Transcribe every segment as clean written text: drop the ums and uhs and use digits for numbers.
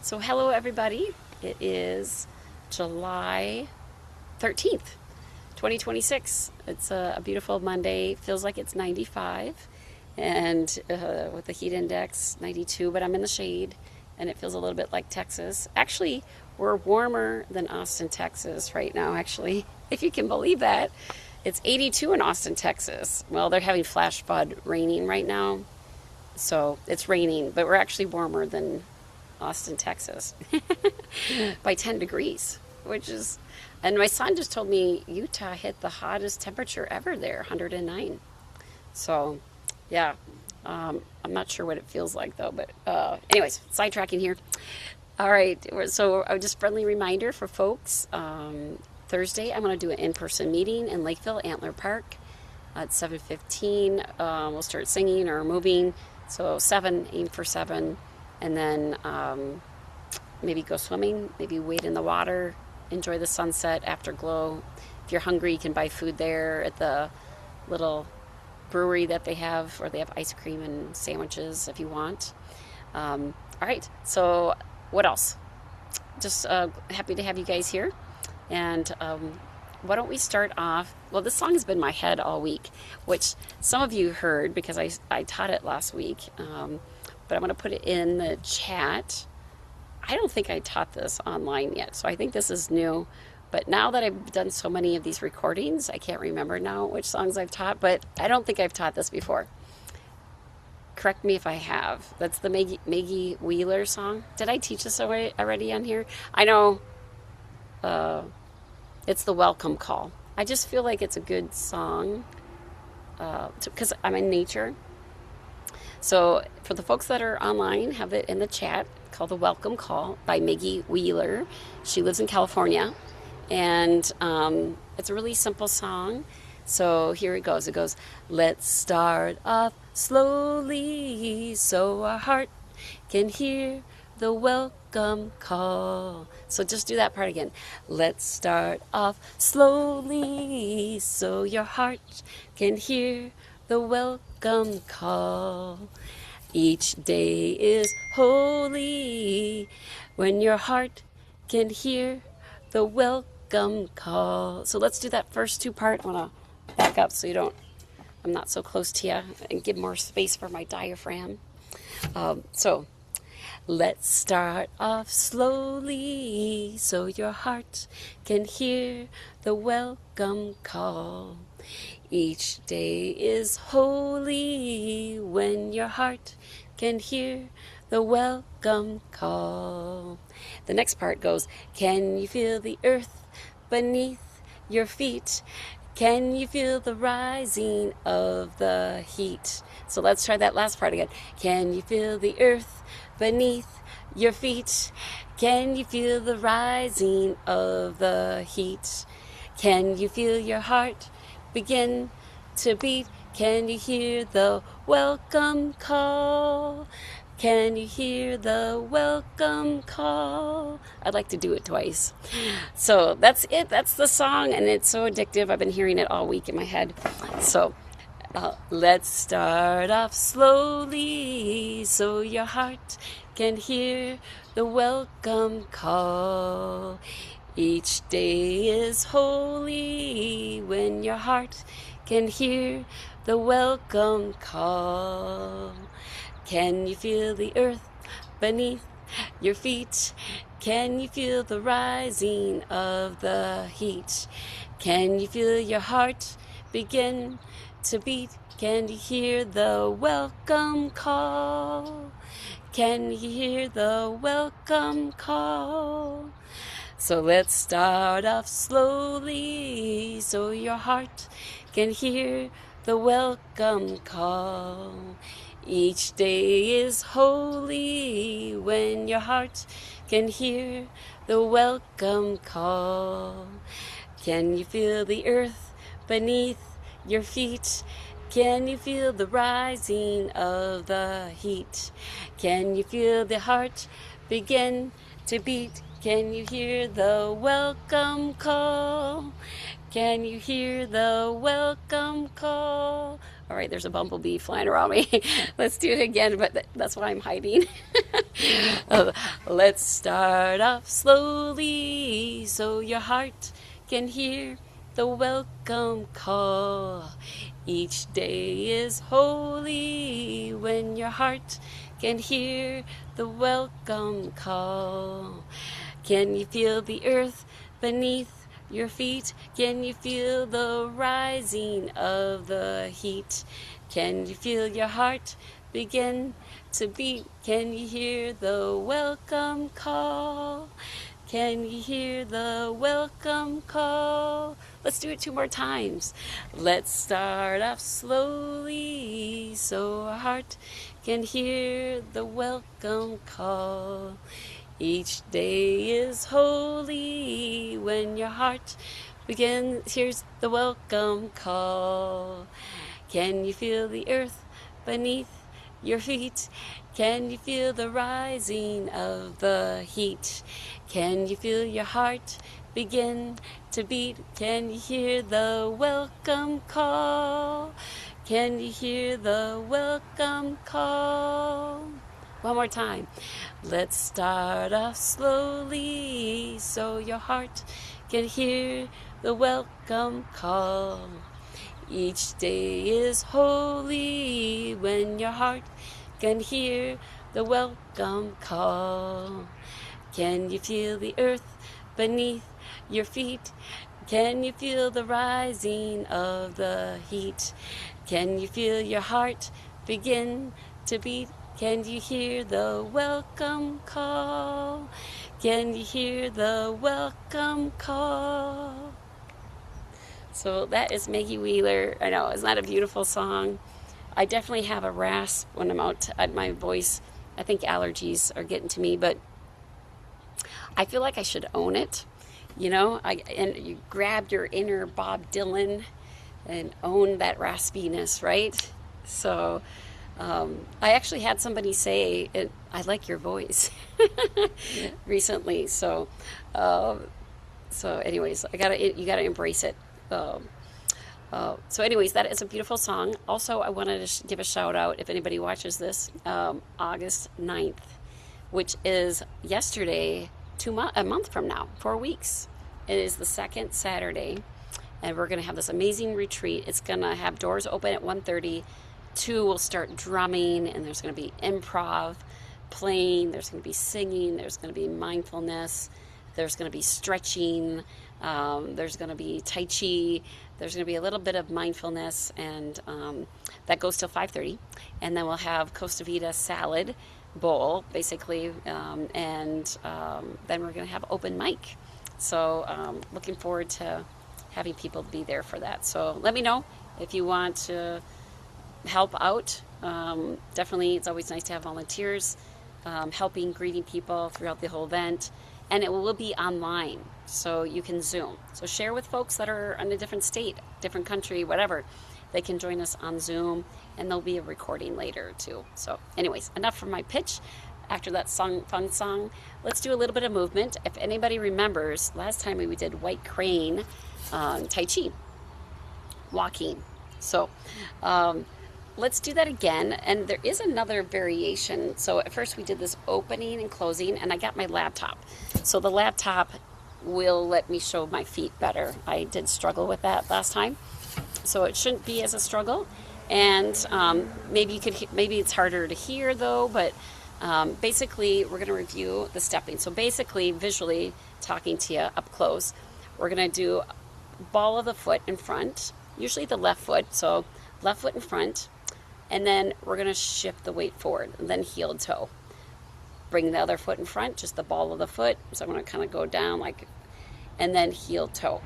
So hello everybody. It is July 13th, 2026. It's a beautiful Monday. Feels like it's 95 and with the heat index 92, but I'm in the shade and it feels a little bit like Texas. Actually, we're warmer than Austin, Texas right now, actually, if you can believe that. It's 82 in Austin, Texas. Well, they're having flash flood raining right now. So it's raining, but we're actually warmer than Austin, Texas by 10 degrees, which is, and my son just told me Utah hit the hottest temperature ever there, 109. So yeah, I'm not sure what it feels like though, but anyways, sidetracking here. All right, so just friendly reminder for folks, Thursday I'm going to do an in-person meeting in Lakeville, Antler Park at 7:15. We'll start singing or moving, so 7, aim for 7. And then maybe go swimming, maybe wade in the water, enjoy the sunset, afterglow. If you're hungry, you can buy food there at the little brewery that they have, or they have ice cream and sandwiches if you want. All right, so what else? Just happy to have you guys here. And why don't we start off? Well, this song has been in my head all week, which some of you heard because I taught it last week. But I'm going to put it in the chat. I don't think I taught this online yet, so I think this is new. But now that I've done so many of these recordings, I can't remember now which songs I've taught, but I don't think I've taught this before. Correct me if I have. That's the Maggie Wheeler song. Did I teach this already on here? I know it's the Welcome Call. I just feel like it's a good song because I'm in nature. So for the folks that are online, have it in the chat, called The Welcome Call by Maggie Wheeler. She lives in California, and it's a really simple song. So here it goes. It goes, let's start off slowly so our heart can hear the welcome call. So just do that part again. Let's start off slowly so your heart can hear the welcome call. Each day is holy when your heart can hear the welcome call. So let's do that first two part. I want to back up so I'm not so close to you and give more space for my diaphragm. So let's start off slowly so your heart can hear the welcome call. Each day is holy when your heart can hear the welcome call. The next part goes, can you feel the earth beneath your feet? Can you feel the rising of the heat? So let's try that last part again. Can you feel the earth beneath your feet? Can you feel the rising of the heat? Can you feel your heart begin to beat? Can you hear the welcome call? Can you hear the welcome call? I'd like to do it twice. So that's it. That's the song, and it's so addictive. I've been hearing it all week in my head. So let's start off slowly so your heart can hear the welcome call. Each day is holy when your heart can hear the welcome call. Can you feel the earth beneath your feet? Can you feel the rising of the heat? Can you feel your heart begin to beat? Can you hear the welcome call? Can you hear the welcome call? So let's start off slowly so your heart can hear the welcome call. Each day is holy when your heart can hear the welcome call. Can you feel the earth beneath your feet? Can you feel the rising of the heat? Can you feel the heart begin to beat? Can you hear the welcome call? Can you hear the welcome call? All right, there's a bumblebee flying around me. Let's do it again, but that's why I'm hiding. Let's start off slowly so your heart can hear the welcome call. Each day is holy when your heart can hear the welcome call. Can you feel the earth beneath your feet? Can you feel the rising of the heat? Can you feel your heart begin to beat? Can you hear the welcome call? Can you hear the welcome call? Let's do it 2 more times. Let's start off slowly so our heart can hear the welcome call. Each day is holy when your heart begins. Here's the welcome call. Can you feel the earth beneath your feet? Can you feel the rising of the heat? Can you feel your heart begin to beat? Can you hear the welcome call? Can you hear the welcome call? One more time. Let's start off slowly so your heart can hear the welcome call. Each day is holy when your heart can hear the welcome call. Can you feel the earth beneath your feet? Can you feel the rising of the heat? Can you feel your heart begin to beat? Can you hear the welcome call? Can you hear the welcome call? So that is Maggie Wheeler. I know, isn't that a beautiful song? I definitely have a rasp when I'm out at my voice. I think allergies are getting to me, but I feel like I should own it. You know, and you grab your inner Bob Dylan and own that raspiness, right? So I actually had somebody say, I like your voice recently. So anyways, you gotta embrace it. So anyways, that is a beautiful song. Also, I wanted to give a shout out if anybody watches this, August 9th, which is yesterday, a month from now, 4 weeks. It is the second Saturday, and we're going to have this amazing retreat. It's going to have doors open at 1:30. 2 will start drumming, and there's going to be improv playing. There's going to be singing. There's going to be mindfulness. There's going to be stretching. There's going to be Tai Chi. There's going to be a little bit of mindfulness, and that goes till 5:30. And then we'll have Costa Vida salad bowl, basically, and then we're going to have open mic. So looking forward to having people be there for that. So let me know if you want to help out. Definitely, it's always nice to have volunteers helping, greeting people throughout the whole event. And it will be online, so you can Zoom. So share with folks that are in a different state, different country, whatever. They can join us on Zoom, and there'll be a recording later too. So anyways, enough for my pitch. After that fun song, let's do a little bit of movement. If anybody remembers, last time we did White Crane Tai Chi, walking. So let's do that again. And there is another variation. So at first we did this opening and closing, and I got my laptop. So the laptop will let me show my feet better. I did struggle with that last time, so it shouldn't be as a struggle. And maybe it's harder to hear though, but basically we're going to review the stepping. So basically, visually talking to you up close, we're going to do ball of the foot in front, usually the left foot. So left foot in front, and then we're going to shift the weight forward, and then heel toe. Bring the other foot in front, just the ball of the foot. So I'm going to kind of go down and then heel toe.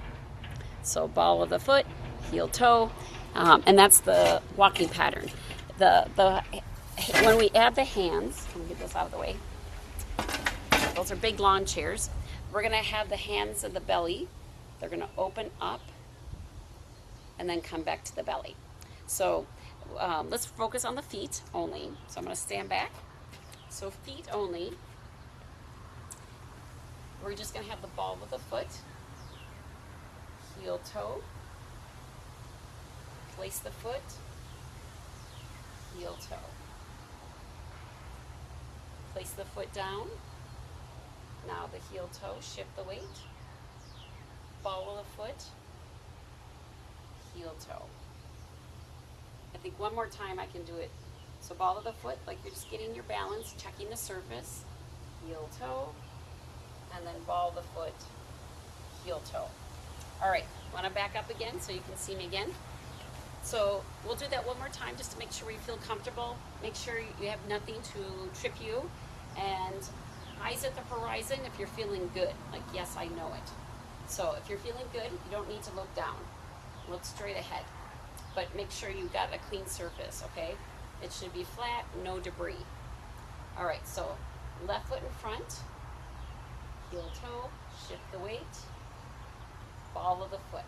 So ball of the foot, heel toe, and that's the walking pattern. When we add the hands, let me get this out of the way. Those are big lawn chairs. We're going to have the hands in the belly. They're going to open up and then come back to the belly. So let's focus on the feet only. So I'm going to stand back. So feet only. We're just going to have the ball of the foot, heel toe, place the foot, heel toe, Place the foot down. Now the heel toe, shift the weight. Ball of the foot, heel toe. I think one more time I can do it. So ball of the foot, like you're just getting your balance, checking the surface, heel toe, and then ball of the foot, heel toe. All right, want to back up again so you can see me again? So we'll do that one more time just to make sure you feel comfortable. Make sure you have nothing to trip you, and eyes at the horizon if you're feeling good. Like, yes, I know it. So if you're feeling good, you don't need to look down. Look straight ahead. But make sure you got a clean surface, okay? It should be flat, no debris. All right, so left foot in front, heel toe, shift the weight, ball of the foot,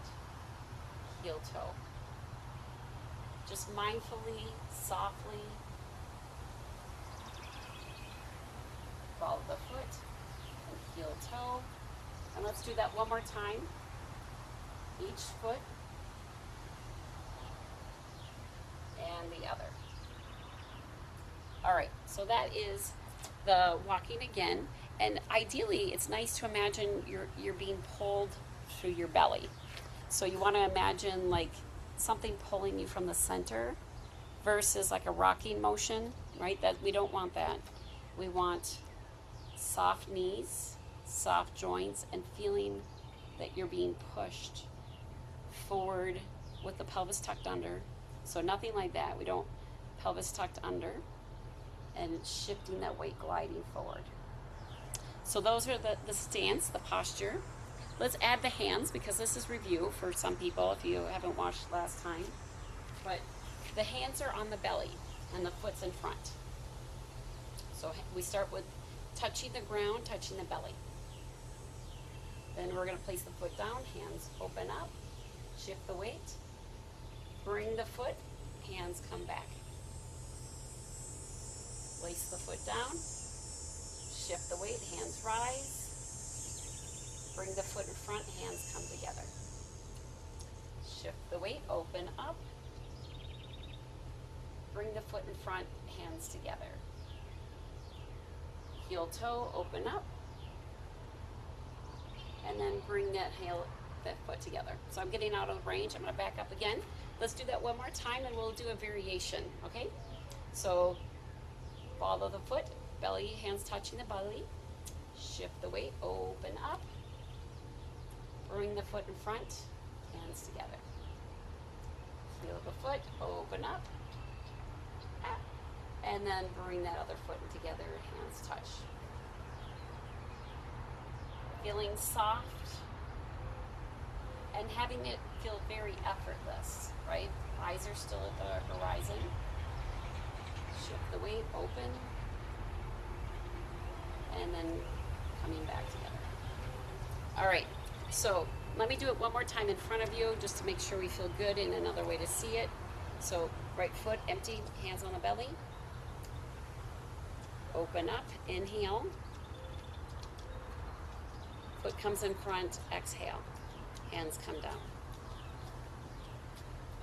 heel toe. Just mindfully, softly, ball of the foot and heel toe. And let's do that one more time. Each foot and the other. All right, so that is the walking again. And ideally, it's nice to imagine you're being pulled through your belly. So you want to imagine like something pulling you from the center versus like a rocking motion, right? That we don't want that. We want soft knees, soft joints, and feeling that you're being pushed forward with the pelvis tucked under. So nothing like that. We don't, pelvis tucked under, and shifting that weight, gliding forward. So those are the stance, the posture. Let's add the hands, because this is review for some people if you haven't watched last time. But the hands are on the belly and the foot's in front. So we start with touching the ground, touching the belly. Then we're going to place the foot down, hands open up, shift the weight, bring the foot, hands come back. Place the foot down, shift the weight, hands rise, bring the foot in front, hands come together. Shift the weight, open up, bring the foot in front, hands together. Heel toe, open up, and then bring that foot together. So I'm getting out of range. I'm going to back up again. Let's do that one more time, and we'll do a variation, okay? So ball of the foot, belly, hands touching the belly. Shift the weight, open up. Bring the foot in front, hands together. Heel of the foot, open up. And then bring that other foot in together, hands touch. Feeling soft and having it feel very effortless, right? Eyes are still at the horizon. Shift the weight, open, and then coming back together. All right, so let me do it one more time in front of you just to make sure we feel good, and another way to see it. So right foot empty, hands on the belly. Open up, inhale. Foot comes in front, exhale. Hands come down.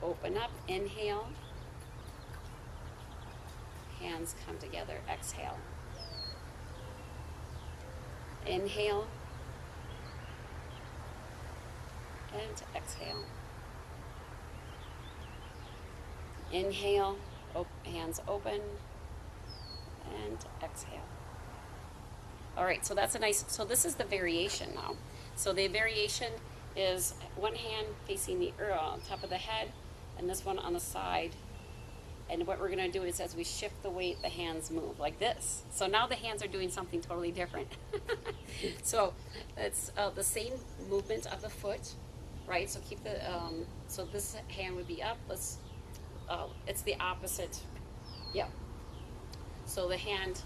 Open up, inhale. Hands come together, exhale. Inhale. And exhale. Inhale, hands open, and exhale. All right, so that's a nice, so this is the variation now. So the variation is one hand facing the top of the head, and this one on the side. And what we're gonna do is as we shift the weight, the hands move like this. So now the hands are doing something totally different. So it's the same movement of the foot, right? So keep the, so this hand would be up. Let's, it's the opposite, yeah. So the hand,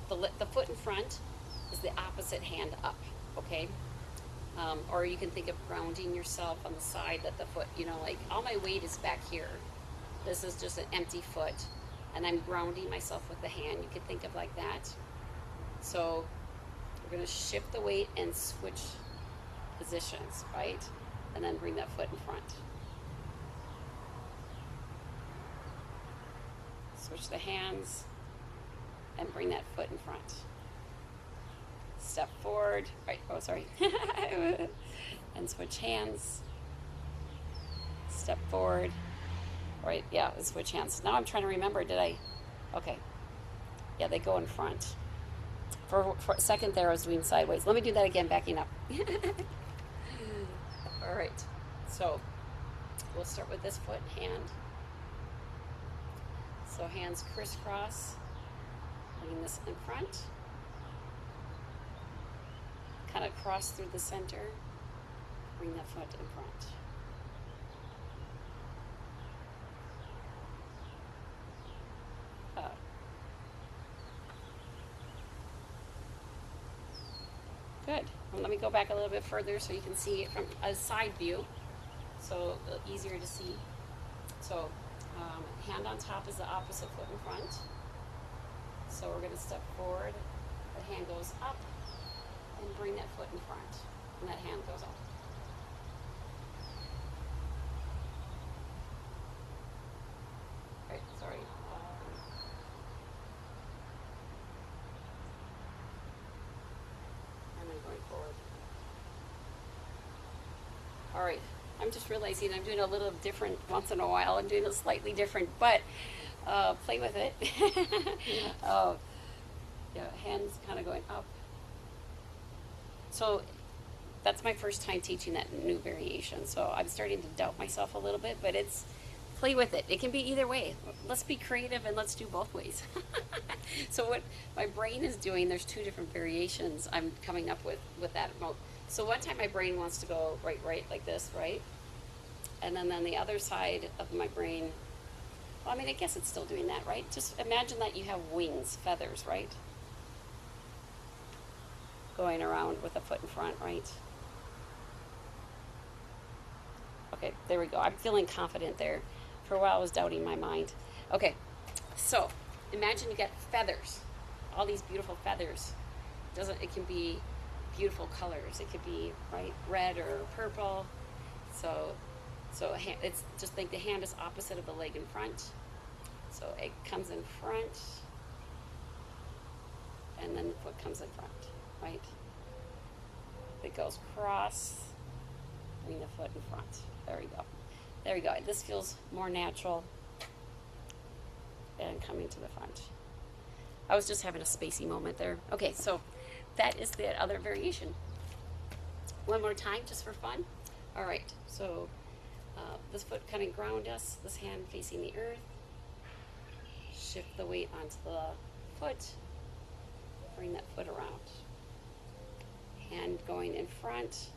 the foot in front is the opposite hand up, okay? Or you can think of grounding yourself on the side that the foot, you know, like all my weight is back here. This is just an empty foot, and I'm grounding myself with the hand. You could think of like that. So we're gonna shift the weight and switch positions, right? And then bring that foot in front. Switch the hands and bring that foot in front. Step forward, right, oh sorry, and switch hands. Step forward, right, yeah, switch hands. Now I'm trying to remember, okay, yeah, they go in front. For a second there I was doing sideways. Let me do that again, backing up. All right, so we'll start with this foot, hand. So hands crisscross, bringing this in front. Kind of cross through the center, bring the foot in front. Good. Well, let me go back a little bit further so you can see it from a side view, so easier to see. So hand on top is the opposite foot in front. So we're going to step forward, the hand goes up, and bring that foot in front, and that hand goes up. Right, sorry. And then going forward. All right, I'm just realizing I'm doing a little different once in a while. I'm doing it slightly different, but play with it. Yeah, hands kind of going up. So that's my first time teaching that new variation. So I'm starting to doubt myself a little bit, but it's play with it. It can be either way. Let's be creative and let's do both ways. So what my brain is doing, there's two different variations I'm coming up with that. So one time my brain wants to go right like this, right? And then the other side of my brain, well, I mean, I guess it's still doing that, right? Just imagine that you have wings, feathers, right? Going around with a foot in front, right? Okay, there we go. I'm feeling confident there. For a while I was doubting my mind. Okay, so imagine you got feathers, all these beautiful feathers. It can be beautiful colors. It could be right red or purple. So it's just think the hand is opposite of the leg in front. So it comes in front, and then the foot comes in front. Right? It goes cross, bring the foot in front. There we go. There we go. This feels more natural. And coming to the front. I was just having a spacey moment there. Okay, so that is the other variation. One more time, just for fun. All right, so this foot kind of ground us, this hand facing the earth. Shift the weight onto the foot. Bring that foot around. Hand going in front.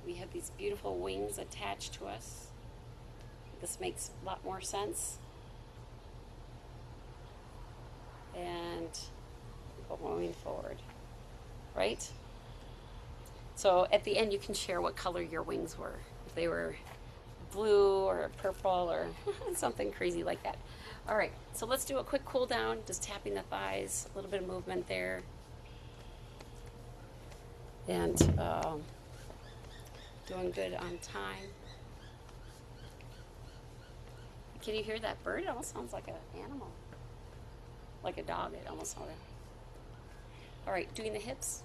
We have these beautiful wings attached to us. This makes a lot more sense. And going forward, right? So at the end you can share what color your wings were. If they were blue or purple or something crazy like that. All right, so let's do a quick cool down, just tapping the thighs, a little bit of movement there. And doing good on time. Can you hear that bird? It almost sounds like an animal. Like a dog, it almost sounded. All right, doing the hips.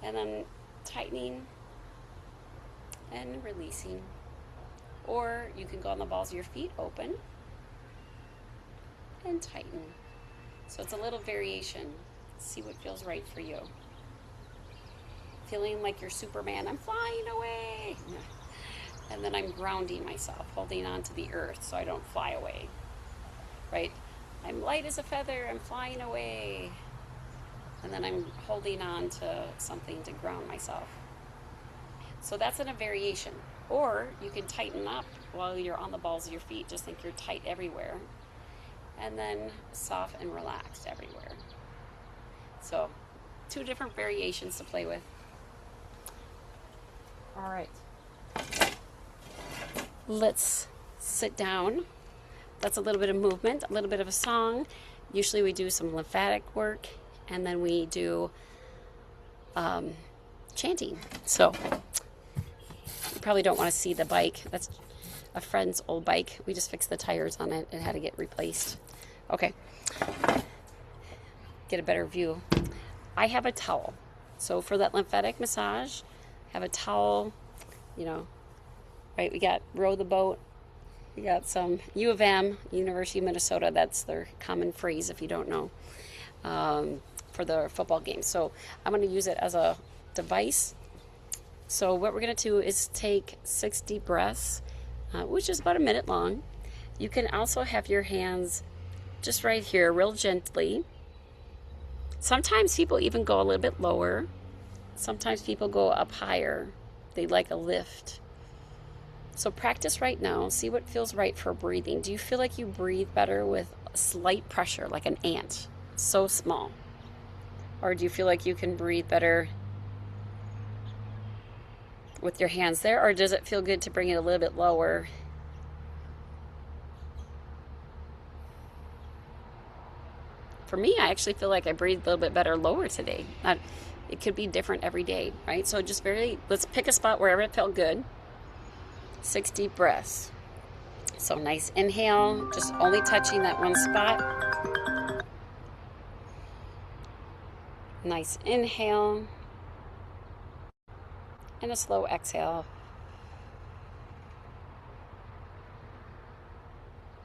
And then tightening and releasing. Or you can go on the balls of your feet, open and tighten. So it's a little variation. See what feels right for you. Feeling like you're Superman, I'm flying away. And then I'm grounding myself, holding on to the earth so I don't fly away. Right? I'm light as a feather, I'm flying away. And then I'm holding on to something to ground myself. So that's in a variation. Or you can tighten up while you're on the balls of your feet. Just think you're tight everywhere. And then soft and relaxed everywhere. So, two different variations to play with. All right. Let's sit down. That's a little bit of movement, a little bit of a song. Usually we do some lymphatic work, and then we do chanting. So, you probably don't want to see the bike. a friend's old bike. We just fixed the tires on it and had to get replaced. Okay, get a better view. I have a towel. So for that lymphatic massage, have a towel, you know, right? We got row the boat. We got some U of M, University of Minnesota. That's their common phrase if you don't know, for the football game. So I'm going to use it as a device. So what we're going to do is take 6 deep breaths, which is about a minute long. You can also have your hands just right here, real gently. Sometimes people even go a little bit lower. Sometimes people go up higher. They like a lift. So practice right now. See what feels right for breathing. Do you feel like you breathe better with slight pressure, like an ant, so small? Or do you feel like you can breathe better with your hands there? Or does it feel good to bring it a little bit lower? For me, I actually feel like I breathe a little bit better lower today. It could be different every day, right? So just let's pick a spot wherever it felt good. 6 deep breaths. So nice inhale, just only touching that one spot. Nice inhale. And a slow exhale.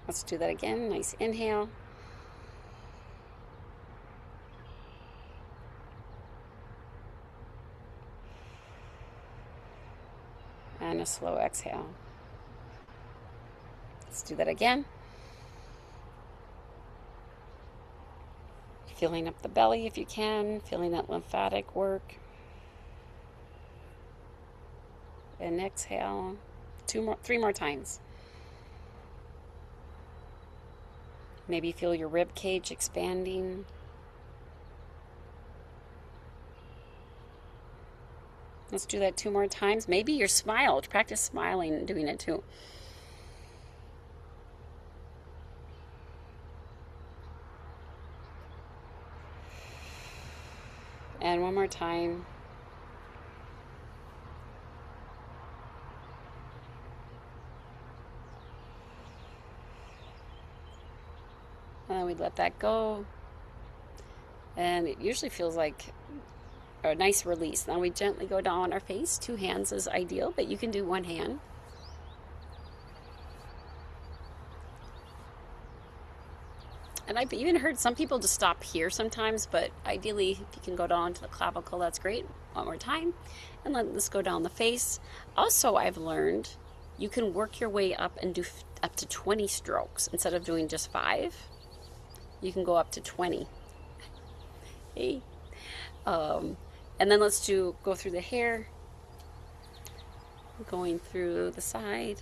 Let's do that again. Nice inhale. And a slow exhale. Let's do that again. Filling up the belly if you can, feeling that lymphatic work. And exhale. 3 more times. Maybe feel your rib cage expanding. Let's do that 2 more times. Maybe your smile. Practice smiling and doing it too. And 1 more time. And then we let that go. And it usually feels like a nice release. Now we gently go down on our face. 2 hands is ideal, but you can do 1 hand. And I've even heard some people just stop here sometimes, but ideally, if you can go down to the clavicle, that's great. 1 more time. And let this go down the face. Also, I've learned you can work your way up and do up to 20 strokes. Instead of doing just 5, you can go up to 20. Hey. And then let's go through the hair, going through the side.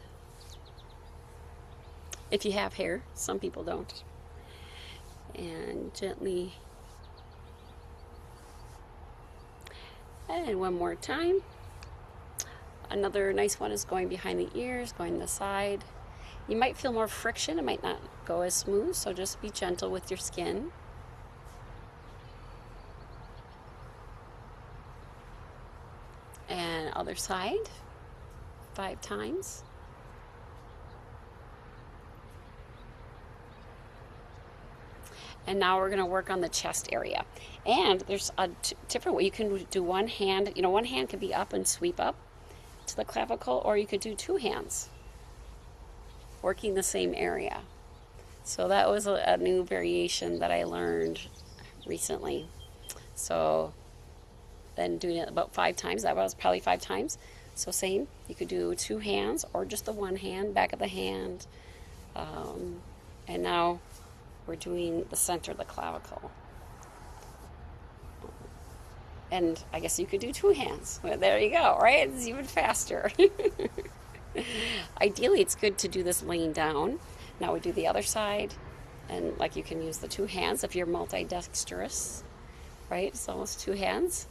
If you have hair, some people don't. And gently. And 1 more time. Another nice one is going behind the ears, going the side. You might feel more friction. It might not go as smooth, so just be gentle with your skin. And other side, 5 times. And now we're going to work on the chest area. And there's a different way. You can do 1 hand. You know, 1 hand could be up and sweep up to the clavicle, or you could do 2 hands, working the same area. So that was a new variation that I learned recently. So then doing it about 5 times. That was probably 5 times. So same, you could do 2 hands or just the 1 hand, back of the hand. And now we're doing the center of the clavicle. And I guess you could do 2 hands. Well, there you go, right? It's even faster. Ideally, it's good to do this laying down. Now we do the other side. And like you can use the 2 hands if you're multidextrous, right? It's almost 2 hands.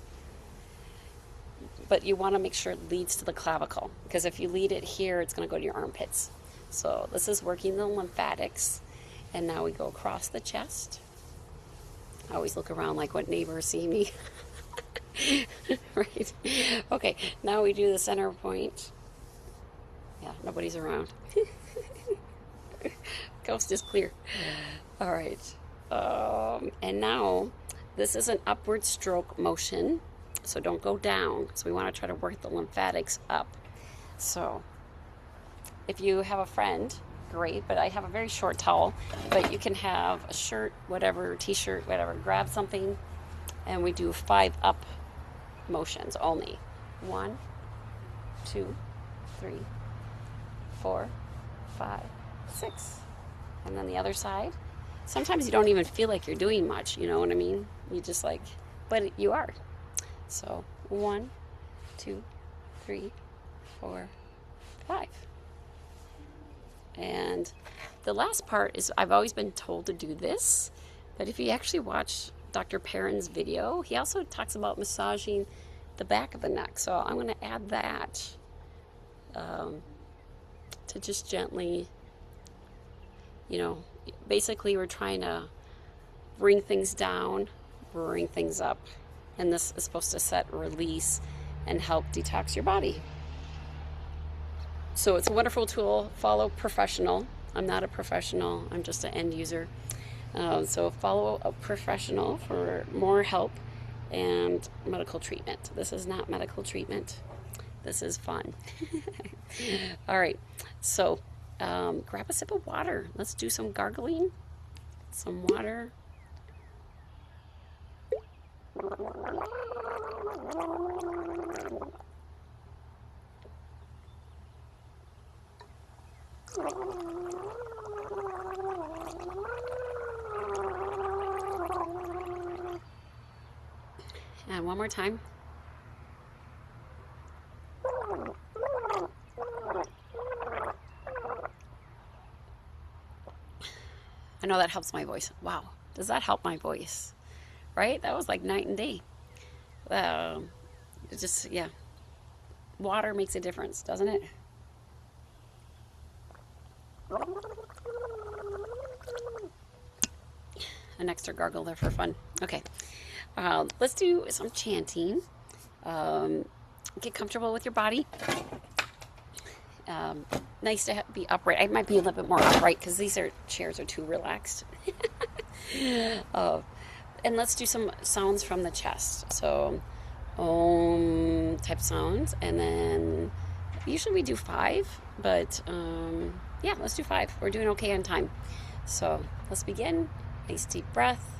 But you want to make sure it leads to the clavicle, because if you lead it here, it's going to go to your armpits. So this is working the lymphatics. And now we go across the chest. I always look around like what neighbors see me. Right? Okay, now we do the center point. Yeah, nobody's around. Coast is clear. All right. And now this is an upward stroke motion, so don't go down. So we want to try to work the lymphatics up. So if you have a friend, great, but I have a very short towel, but you can have a shirt, whatever, t-shirt, whatever. Grab something, and we do 5 up motions only. 1, 2, 3, 4, 5, 6. And then the other side. Sometimes you don't even feel like you're doing much, you know what I mean? You just like, but you are. So 1, 2, 3, 4, 5. And the last part is, I've always been told to do this, but if you actually watch Dr. Perrin's video, he also talks about massaging the back of the neck. So I'm going to add that to just gently, you know, basically we're trying to bring things down, bring things up. And this is supposed to set, release, and help detox your body. So it's a wonderful tool. Follow professional. I'm not a professional. I'm just an end user. So follow a professional for more help and medical treatment. This is not medical treatment. This is fun. All right. So grab a sip of water. Let's do some gargling. Some water. And one more time. I know that helps my voice. Wow, does that help my voice? Right? That was like night and day. It just, yeah. Water makes a difference, doesn't it? An extra gargle there for fun. Okay. Let's do some chanting. Get comfortable with your body. Nice to be upright. I might be a little bit more upright because these chairs are too relaxed. And let's do some sounds from the chest. So, Om type sounds, and then usually we do 5, but yeah, let's do 5. We're doing okay on time. So let's begin. Nice deep breath.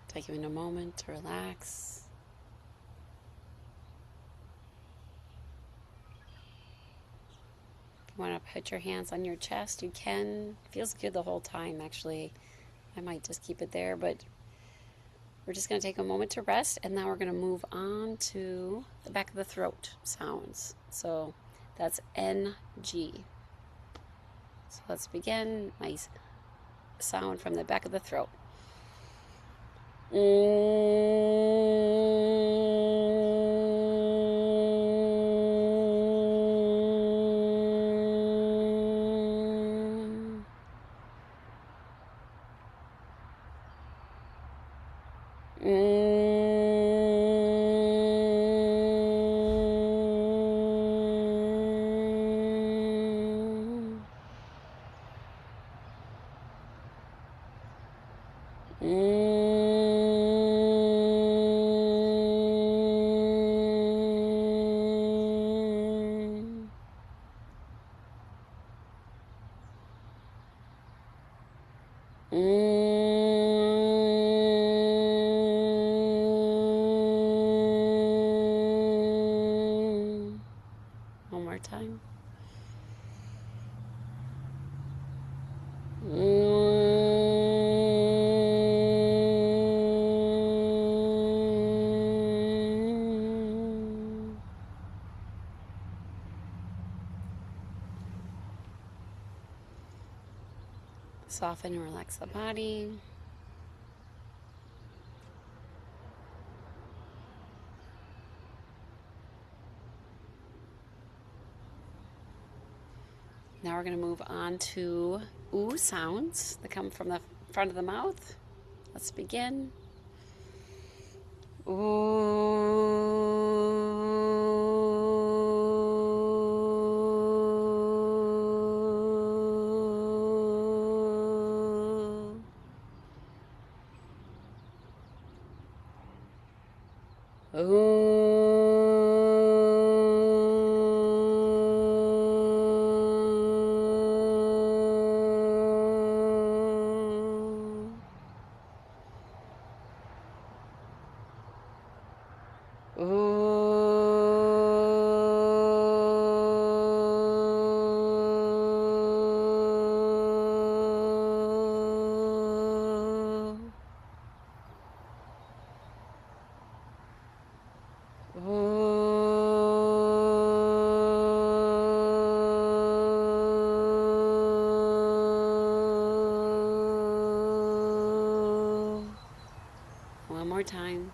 Taking a moment to relax. If you want to put your hands on your chest, you can. It feels good the whole time, actually. I might just keep it there, but we're just going to take a moment to rest, and now we're going to move on to the back of the throat sounds. So that's NG. So let's begin. Nice sound from the back of the throat. One more time. Soften and relax the body. Now we're going to move on to ooh sounds that come from the front of the mouth. Let's begin. One more time.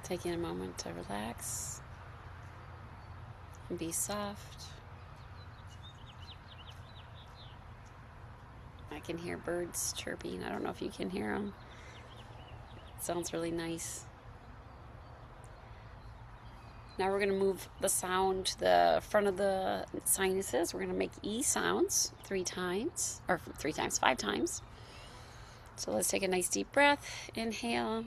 Taking a moment to relax and be soft. I can hear birds chirping. I don't know if you can hear them. It sounds really nice. Now we're going to move the sound to the front of the sinuses. We're going to make E sounds 5 times. So let's take a nice deep breath. Inhale.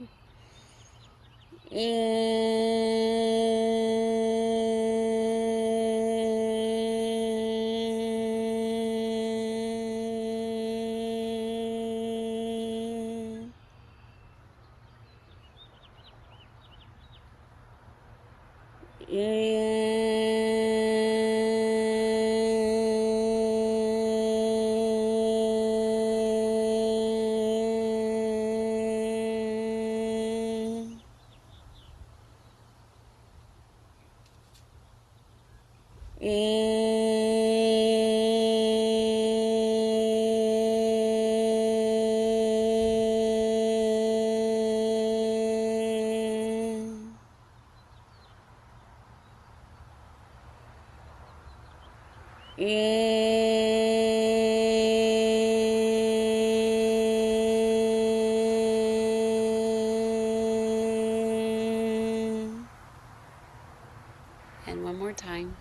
And one more time.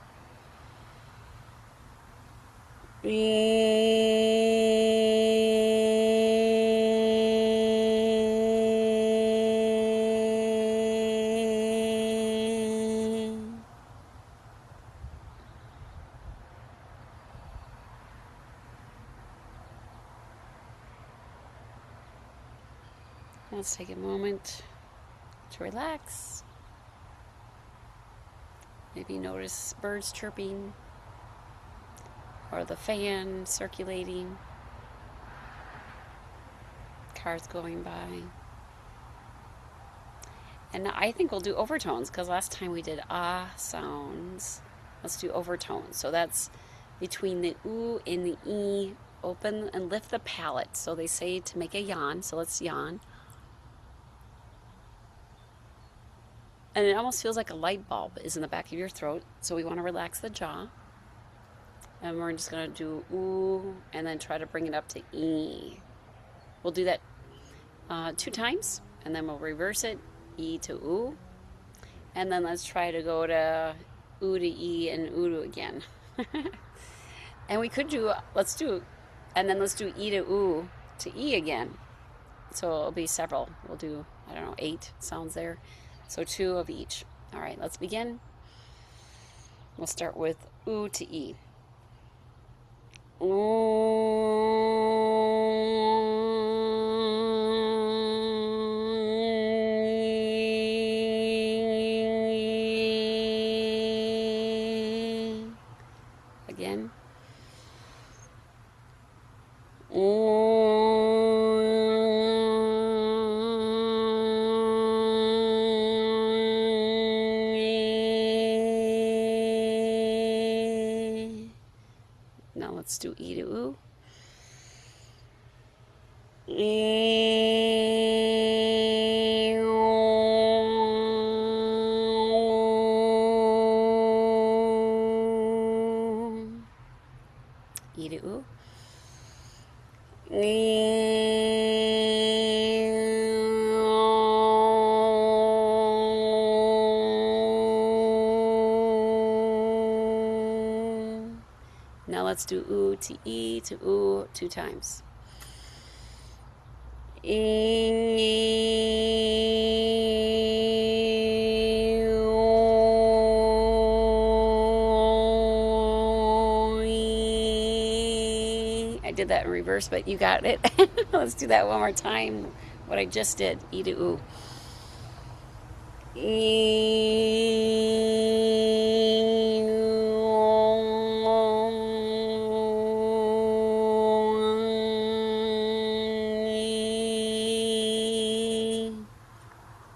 Let's take a moment to relax. Maybe notice birds chirping or the fan circulating, cars going by. And now I think we'll do overtones because last time we did ah sounds. Let's do overtones. So that's between the ooh and the e. Open and lift the palate. So they say to make a yawn. So let's yawn. And it almost feels like a light bulb is in the back of your throat. So we want to relax the jaw. And we're just going to do ooh and then try to bring it up to e. We'll do that 2 times. And then we'll reverse it. E to ooh. And then let's try to go to oo to e and oo to again. And we could do, and then let's do e to oo to e again. So it'll be several. We'll do, I don't know, 8 sounds there. So 2 of each. All right, let's begin. We'll start with oo to e. Again. Now let's do e to oo. E to oo. Now let's do oo to e to oo 2 times. I did that in reverse, but you got it. Let's do that one more time. What I just did, e to oo.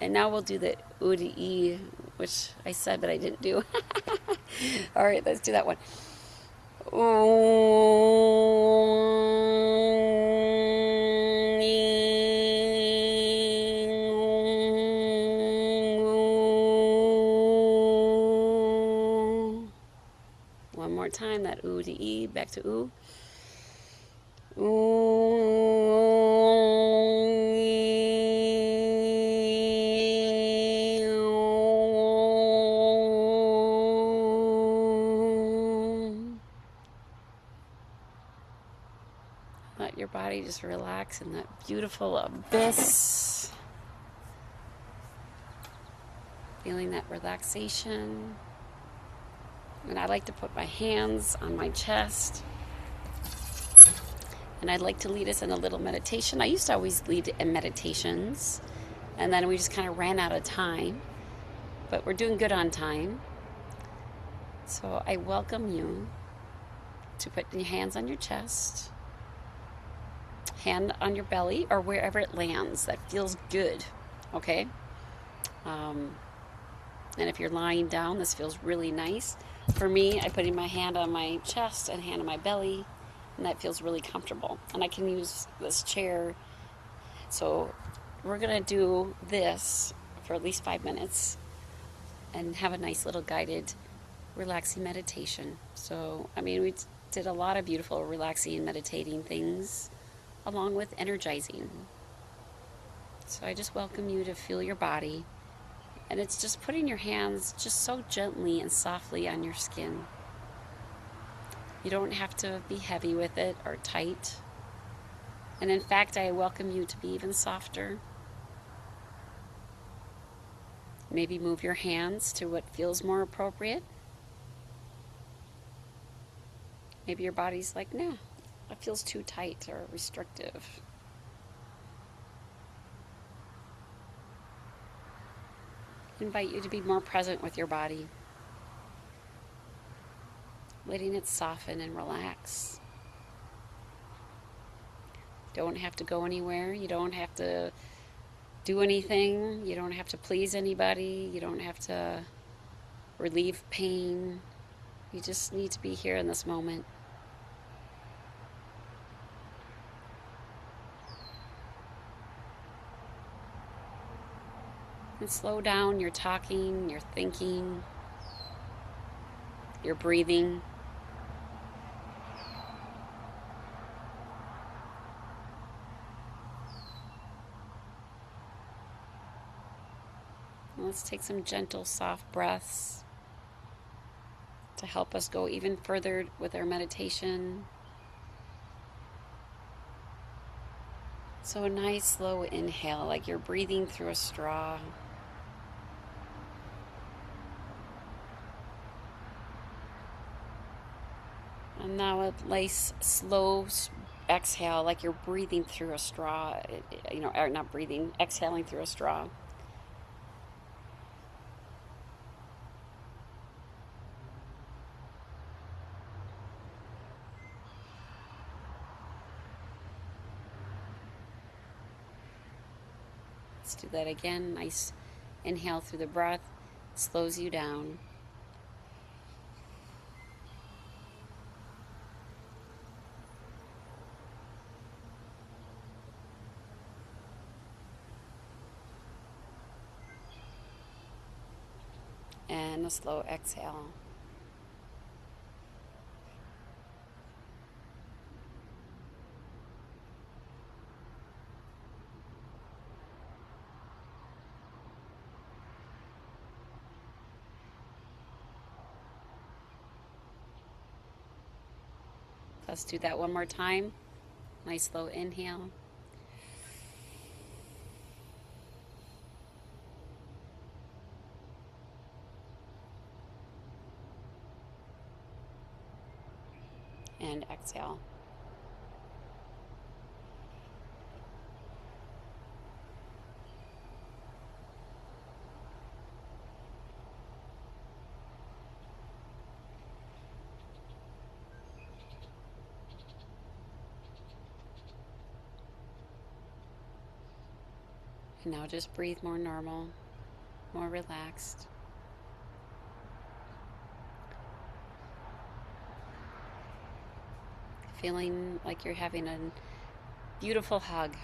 And now we'll do the oo to e, which I said but I didn't do. All right, let's do that one. One more time, that oo to e, back to oo. Let your body just relax in that beautiful abyss. Feeling that relaxation. And I like to put my hands on my chest. And I'd like to lead us in a little meditation. I used to always lead in meditations. And then we just kind of ran out of time. But we're doing good on time. So I welcome you to put your hands on your chest. Hand on your belly or wherever it lands. That feels good. Okay? And if you're lying down, this feels really nice. For me, I put my hand on my chest and hand on my belly, and that feels really comfortable. And I can use this chair. So we're going to do this for at least 5 minutes and have a nice little guided, relaxing meditation. So, I mean, we did a lot of beautiful, relaxing, meditating things along with energizing. So I just welcome you to feel your body. And it's just putting your hands just so gently and softly on your skin. You don't have to be heavy with it or tight. And in fact, I welcome you to be even softer. Maybe move your hands to what feels more appropriate. Maybe your body's like, no, that feels too tight or restrictive. I invite you to be more present with your body, letting it soften and relax. Don't have to go anywhere. You don't have to do anything. You don't have to please anybody. You don't have to relieve pain. You just need to be here in this moment. And slow down your talking, your thinking, your breathing. Let's take some gentle, soft breaths to help us go even further with our meditation. So a nice slow inhale, like you're breathing through a straw. And now a nice slow exhale, like you're breathing through a straw, or not breathing, exhaling through a straw. Let's do that again. Nice inhale through the breath, slows you down. And a slow exhale. Let's do that one more time. Nice slow inhale. And exhale. And now just breathe more normal, more relaxed. Feeling like you're having a beautiful hug.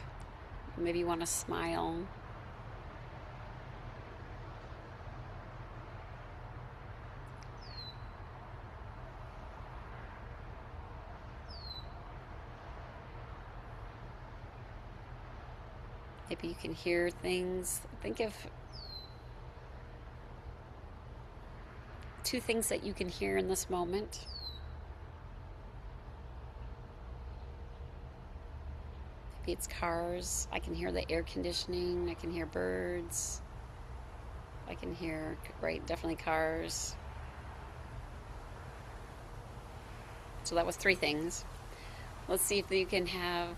Maybe you want to smile. Maybe you can hear things. Think of 2 things that you can hear in this moment. Maybe it's cars. I can hear the air conditioning. I can hear birds. I can hear, definitely cars. So that was 3 things. Let's see if you can have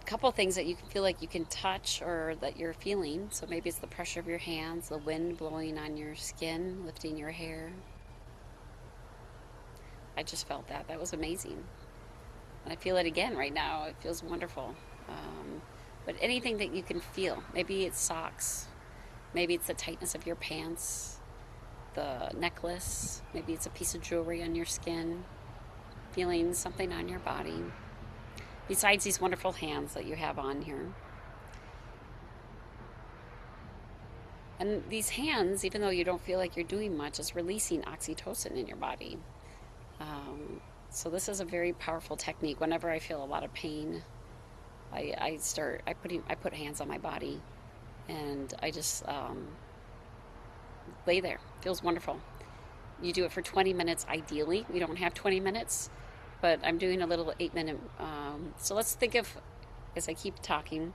couple things that you can feel like you can touch or that you're feeling. So maybe it's the pressure of your hands, the wind blowing on your skin, lifting your hair. I just felt that. That was amazing. And I feel it again right now. It feels wonderful. But anything that you can feel. Maybe it's socks. Maybe it's the tightness of your pants, the necklace. Maybe it's a piece of jewelry on your skin. Feeling something on your body. Besides these wonderful hands that you have on here. And these hands, even though you don't feel like you're doing much, is releasing oxytocin in your body. So this is a very powerful technique. Whenever I feel a lot of pain, I put hands on my body, and I just lay there. It feels wonderful. You do it for 20 minutes ideally. We don't have 20 minutes. But I'm doing a little 8-minute, so let's think of, as I keep talking,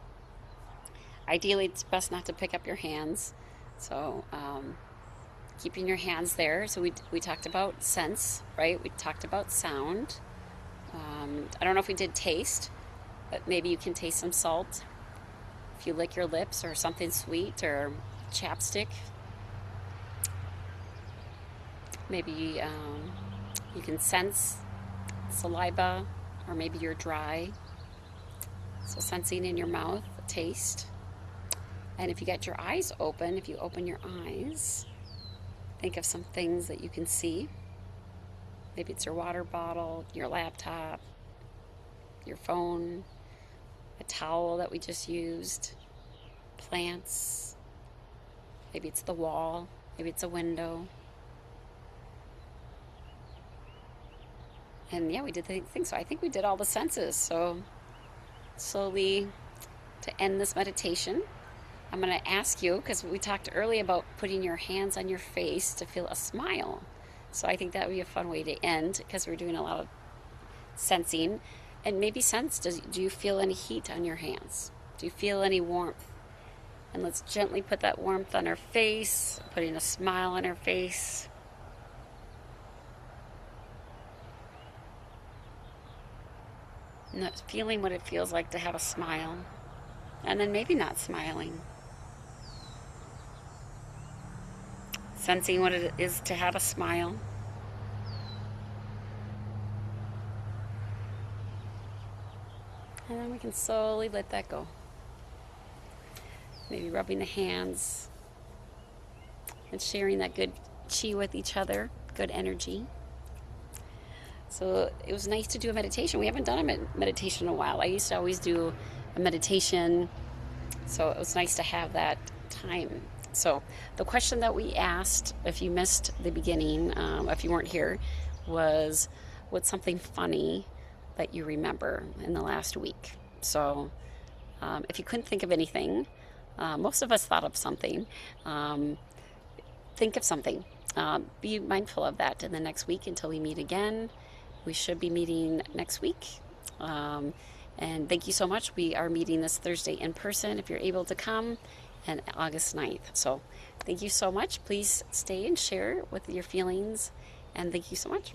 ideally it's best not to pick up your hands, so keeping your hands there. So we talked about sense, right? We talked about sound. I don't know if we did taste, but maybe you can taste some salt if you lick your lips, or something sweet, or chapstick. Maybe you can sense saliva, or maybe you're dry. So sensing in your mouth, taste. And if you get your eyes open, if you open your eyes, think of some things that you can see. Maybe it's your water bottle, your laptop, your phone, a towel that we just used, plants. Maybe it's the wall, maybe it's a window. And yeah, we did the thing. So I think we did all the senses. So slowly to end this meditation, I'm going to ask you, because we talked earlier about putting your hands on your face to feel a smile. So I think that would be a fun way to end, because we're doing a lot of sensing. And maybe sense, do you feel any heat on your hands? Do you feel any warmth? And let's gently put that warmth on our face, putting a smile on our face. Not feeling what it feels like to have a smile. And then maybe not smiling. Sensing what it is to have a smile. And then we can slowly let that go. Maybe rubbing the hands and sharing that good chi with each other, good energy. So it was nice to do a meditation. We haven't done a meditation in a while. I used to always do a meditation, so it was nice to have that time. So the question that we asked, if you missed the beginning, if you weren't here, was what's something funny that you remember in the last week? So if you couldn't think of anything, most of us thought of something. Think of something. Be mindful of that in the next week until we meet again. We should be meeting next week. And thank you so much. We are meeting this Thursday in person if you're able to come, and August 9th. So thank you so much. Please stay and share with your feelings. And thank you so much.